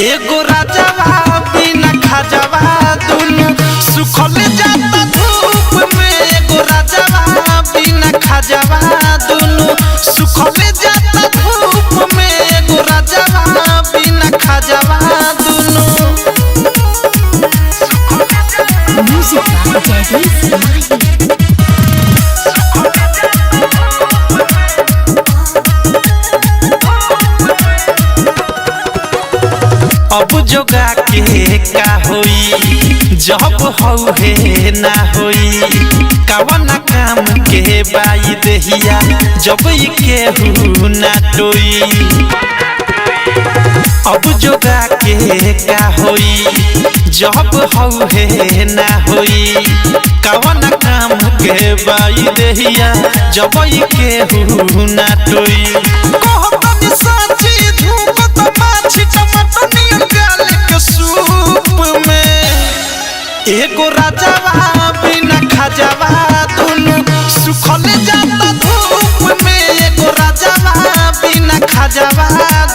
एगो राजावा बिना खाजावा दुनु सुखल जाता धूप में। एगो राजावा बिना खाजावा दुनु सुखल जाता धूप में। एगो राजावा बिना खाजावा दुनु। म्यूजिक बाय जयदीप अब जोगा के का होई जब हौहे ना होई। कवन काम के बाई देहिया जब केहू ना टोई। अब जोगा के का होई जब हौहे ना होई। कवन काम के बाई देहिया जब केहू ना टोई। कहतनी साची झूमत माछी टमाटर गाल के सूप में। एगो राजावा बिना खाजावा दुनु सुखल जाता धूप में। एगो राजावा बिना खाजावा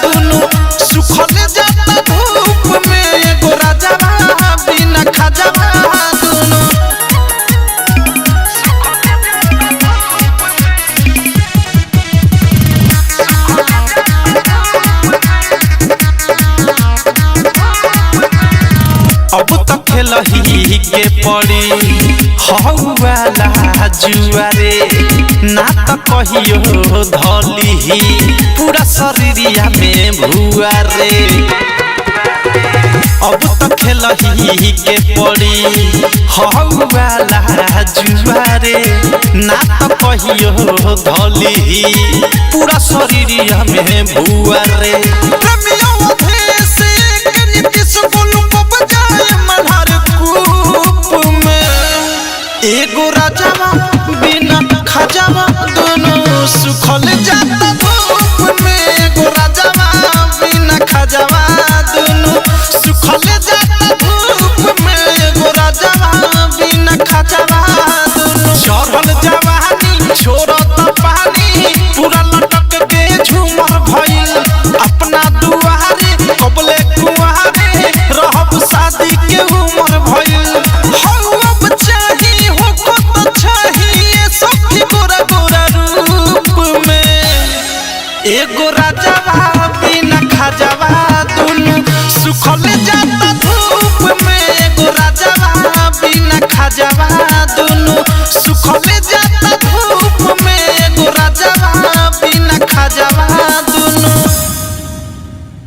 दुनु सुखल जाता धूप में। एगो राजावा बिना खाजावा दुनु। अब तो खेलही के पड़ी हौवाला जुआरे। ना तो कहियो धलिही पूरा शरीरिया में भुआ रे। अब तो खेलही के पड़ी हौवाला जुआरे। ना तो कहियो धलिही पूरा शरीरिया में भुआ रे। एगो राजावा बिना खाजावा दोनों सुखल जाता धूप में। एगो राजावा बिना खाजावा दोनों सुखल जाता धूप में। एगो राजावा बिना खाजावा दोनों। चढ़ल जवानी छोड़त पानी पूरा लटक के झूमर भइल। अपना दुआरे कबले कुआरे रहब शादी के उमर भइल। एगो राजावा बिना खाजावा दुनु सुखल जा